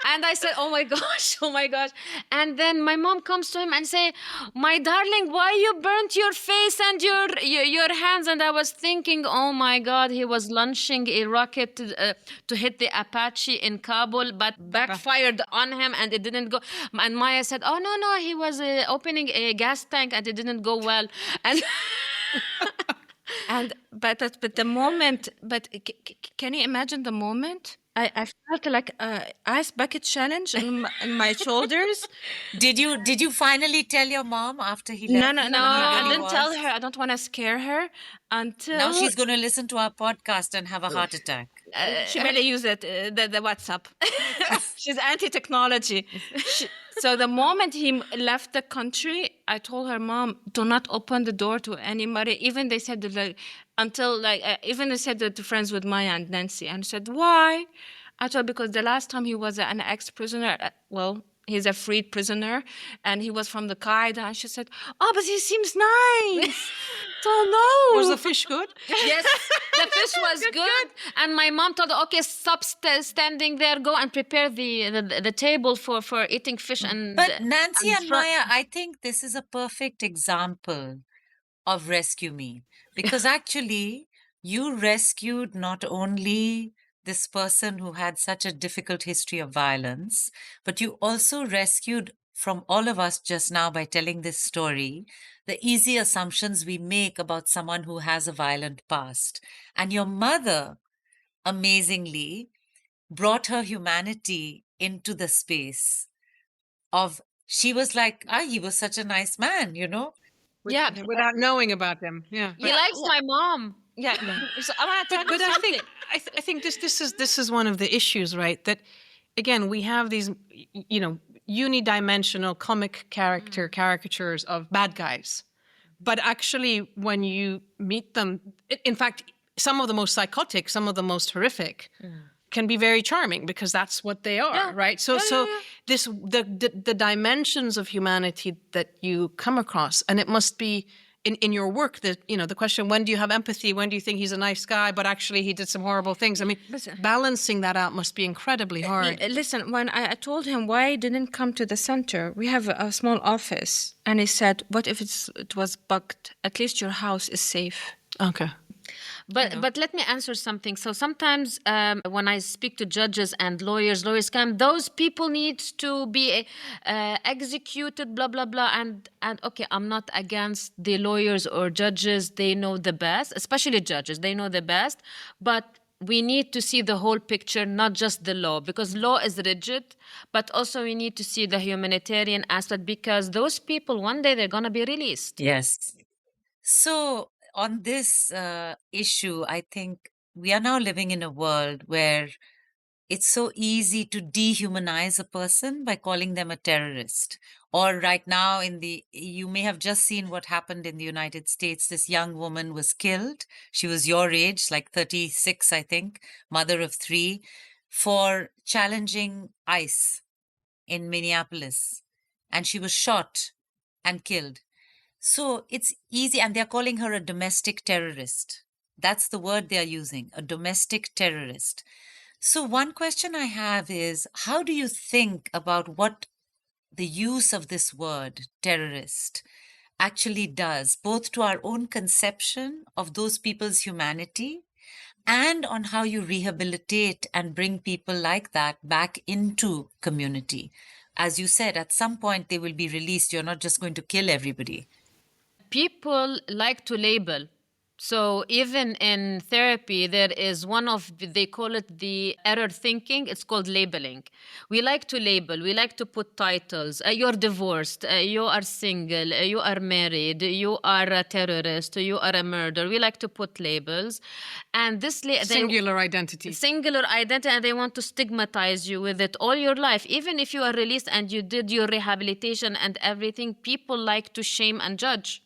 And I said, oh my gosh. And then my mom comes to him and say, my darling, why you burnt your face and your hands? And I was thinking, oh my God, he was launching a rocket to hit the Apache in Kabul, but backfired on him and it didn't go. And Maya said, oh no, he was opening a gas tank and it didn't go well. And but the moment, can you imagine the moment? I felt like ice bucket challenge in my shoulders. Did you finally tell your mom after he left? No, I didn't tell her. I don't want to scare her until... Now she's going to listen to our podcast and have a heart attack. She may use it, the WhatsApp. She's anti-technology. So the moment he left the country, I told her, Mom, do not open the door to anybody. Even they said even they said that to friends with Maya and Nancy. And I said, why? I told because the last time he was an ex-prisoner, he's a freed prisoner, and he was from the Qaeda. And she said, but he seems nice. So no. Was the fish good? Yes, the fish was good. And my mom told her, okay, stop standing there. Go and prepare the table for eating fish. But Nancy and Maya, I think this is a perfect example of Rescue Me, because actually you rescued not only this person who had such a difficult history of violence, but you also rescued from all of us just now by telling this story the easy assumptions we make about someone who has a violent past. And your mother, amazingly, brought her humanity into the space of, she was like, he was such a nice man, Yeah, without knowing about them. Yeah. He likes my mom. yeah. So I want to tell you But I something. think I think this is one of the issues, right? That again we have these unidimensional comic caricatures of bad guys, but actually when you meet them, in fact, some of the most psychotic, some of the most horrific. Can be very charming because that's what they are, right? So, this the dimensions of humanity that you come across, and it must be in your work that the question: when do you have empathy? When do you think he's a nice guy, but actually he did some horrible things? I mean, balancing that out must be incredibly hard. Listen, when I told him why he didn't come to the center, we have a small office, and he said, "What if it was bugged? At least your house is safe." Okay. But let me answer something. So sometimes when I speak to judges and lawyers come, those people need to be executed, blah blah blah. And okay, I'm not against the lawyers or judges. They know the best, especially judges. They know the best, but we need to see the whole picture, not just the law, because law is rigid, but also we need to see the humanitarian aspect, because those people one day they're going to be released. Yes. So on this issue, I think we are now living in a world where it's so easy to dehumanize a person by calling them a terrorist. Or right now you may have just seen what happened in the United States. This young woman was killed. She was your age, like 36, I think, mother of 3, for challenging ICE in Minneapolis. And she was shot and killed. So it's easy, and they're calling her a domestic terrorist. That's the word they're using, a domestic terrorist. So one question I have is, how do you think about what the use of this word, terrorist, actually does, both to our own conception of those people's humanity and on how you rehabilitate and bring people like that back into community? As you said, at some point they will be released. You're not just going to kill everybody. People like to label. So even in therapy, there is they call it the error thinking. It's called labeling. We like to label. We like to put titles. You're divorced. You are single. You are married. You are a terrorist. You are a murderer. We like to put labels. And Singular identity. Singular identity, and they want to stigmatize you with it all your life. Even if you are released and you did your rehabilitation and everything, people like to shame and judge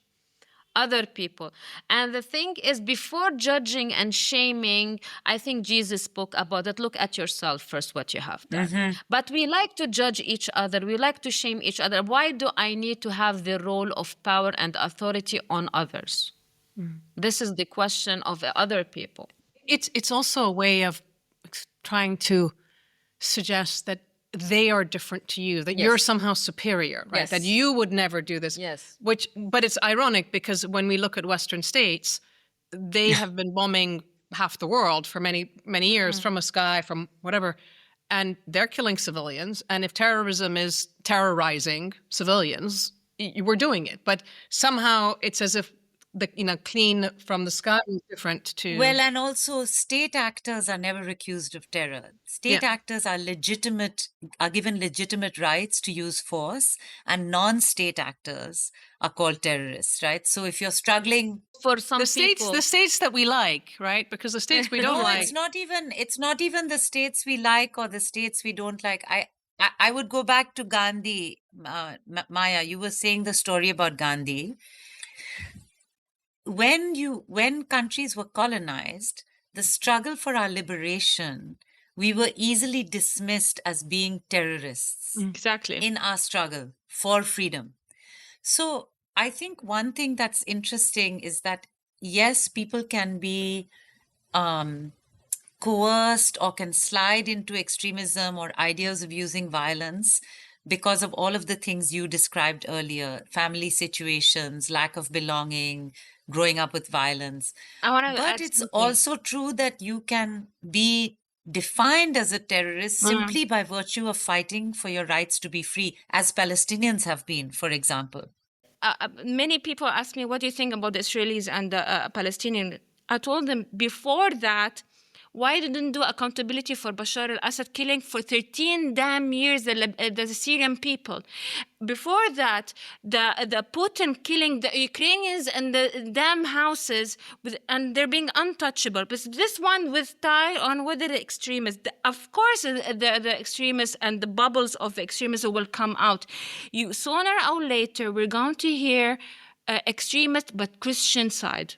other people. And the thing is, before judging and shaming, I think Jesus spoke about it. Look at yourself first, what you have done. But we like to judge each other. We like to shame each other. Why do I need to have the role of power and authority on others? This is the question of the other people. It's also a way of trying to suggest that they are different to you, that you're somehow superior, right? Yes. That you would never do this. Yes. But it's ironic because when we look at Western states, they have been bombing half the world for many, many years from a sky, from whatever, and they're killing civilians. And if terrorism is terrorizing civilians, we're doing it. But somehow it's as if the clean from the sky is different to... Well, and also state actors are never accused of terror. State actors are given legitimate rights to use force, and non-state actors are called terrorists, right? So if you're struggling... For some the states that we like, right? Because the states we don't like... it's not even the states we like or the states we don't like. I would go back to Gandhi. Maya, you were saying the story about Gandhi. When countries were colonized, the struggle for our liberation, we were easily dismissed as being terrorists. Exactly. In our struggle for freedom. So I think one thing that's interesting is that, yes, people can be coerced or can slide into extremism or ideas of using violence because of all of the things you described earlier, family situations, lack of belonging, growing up with violence. I want to But add it's something. also true that you can be defined as a terrorist simply by virtue of fighting for your rights to be free, as Palestinians have been, for example. Many people ask me, what do you think about the Israelis and the Palestinians? I told them before that, why didn't do accountability for Bashar al-Assad killing for 13 damn years the Syrian people? Before that, the Putin killing the Ukrainians and the damn houses, and they're being untouchable. But this one with tie on with the extremists, of course, the extremists and the bubbles of extremism will come out. You sooner or later, we're going to hear extremist but Christian side.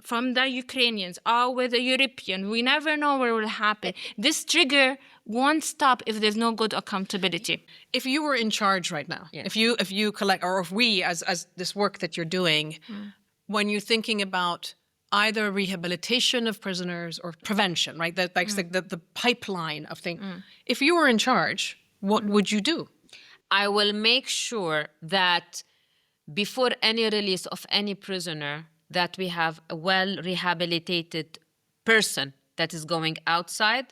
From the Ukrainians or with the European. We never know where it will happen. This trigger won't stop if there's no good accountability. If you were in charge right now, if you collect, or if we, as this work that you're doing, when you're thinking about either rehabilitation of prisoners or prevention, right? The pipeline of things. If you were in charge, what would you do? I will make sure that before any release of any prisoner, that we have a well-rehabilitated person that is going outside.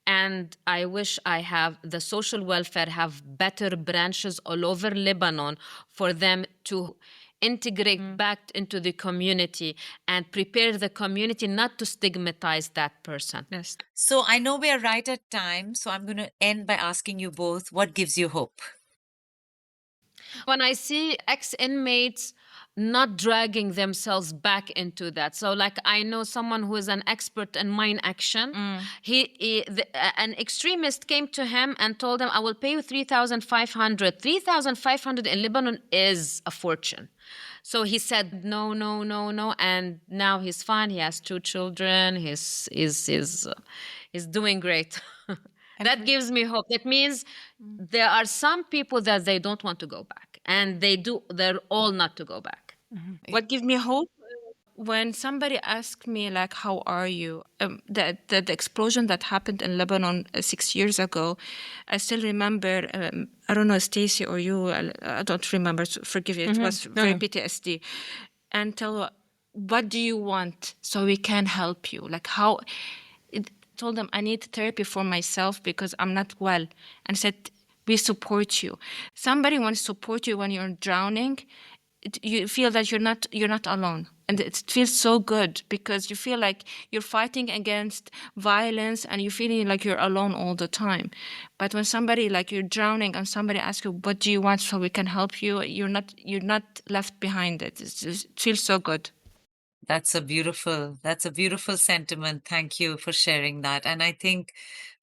And I wish I have the social welfare have better branches all over Lebanon for them to integrate back into the community and prepare the community not to stigmatize that person. Yes. So I know we are right at time, so I'm going to end by asking you both, what gives you hope? When I see ex-inmates not dragging themselves back into that. So like I know someone who is an expert in mine action. An extremist came to him and told him, I will pay you 3,500. 3,500 in Lebanon is a fortune. So he said, no. And now he's fine. He has 2 children. He's doing great. That gives me hope. That means there are some people that they don't want to go back. And they're all not to go back. What gives me hope? When somebody asks me, like, how are you? The explosion that happened in Lebanon 6 years ago, I still remember, I don't know, Stacey or you, I don't remember, so forgive me, it was very PTSD. And tell, what do you want so we can help you? Like how, told them I need therapy for myself because I'm not well. And said, we support you. Somebody wants to support you when you're drowning. You feel that you're not alone, and it feels so good because you feel like you're fighting against violence and you're feeling like you're alone all the time. But when somebody, like, you're drowning and somebody asks you, what do you want so we can help you, you're not left behind. It feels so good. That's a beautiful sentiment. Thank you for sharing that. And I think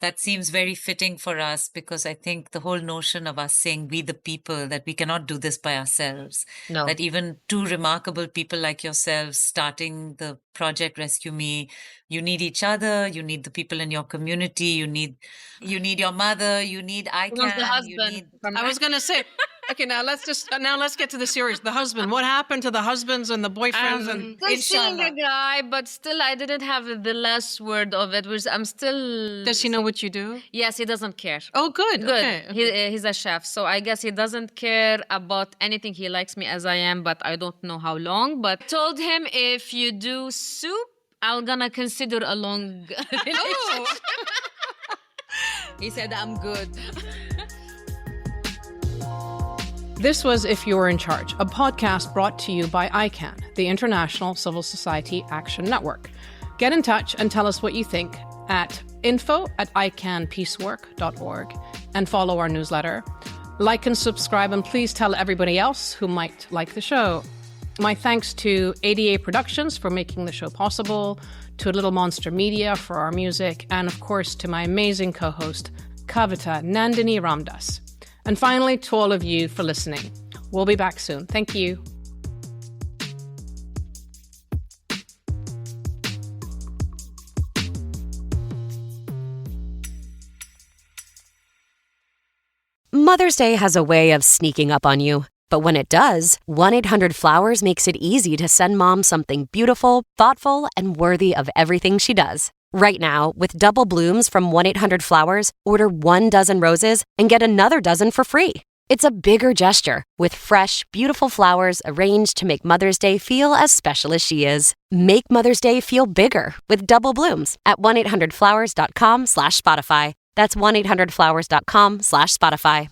that seems very fitting for us because I think the whole notion of us saying we the people, that we cannot do this by ourselves, No. that even 2 remarkable people like yourselves starting the Project Rescue Me, you need each other, you need the people in your community, you need your mother, you need ICANN, the husband. you need... I was going to say, okay, now let's get to the series. The husband. What happened to the husbands and the boyfriends? And Still seeing inshallah, a guy, but still I didn't have the last word of it. I'm still... does he know what you do? Yes, he doesn't care. Oh, good. Good. Okay. He's a chef, so I guess he doesn't care about anything. He likes me as I am, but I don't know how long. But told him, if you do soup, I'm gonna consider a long relationship. He said, I'm good. This was If You're in Charge, a podcast brought to you by ICANN, the International Civil Society Action Network. Get in touch and tell us what you think at info@icannpeacework.org and follow our newsletter. Like and subscribe, and please tell everybody else who might like the show. My thanks to ADA Productions for making the show possible, to Little Monster Media for our music, and of course to my amazing co-host, Kavita Nandini Ramdas. And finally, to all of you for listening. We'll be back soon. Thank you. Mother's Day has a way of sneaking up on you. But when it does, 1-800-Flowers makes it easy to send mom something beautiful, thoughtful, and worthy of everything she does. Right now, with double blooms from 1-800-Flowers, order 1 dozen roses and get another dozen for free. It's a bigger gesture with fresh, beautiful flowers arranged to make Mother's Day feel as special as she is. Make Mother's Day feel bigger with double blooms at 1-800-Flowers.com/Spotify. That's 1-800-Flowers.com/Spotify.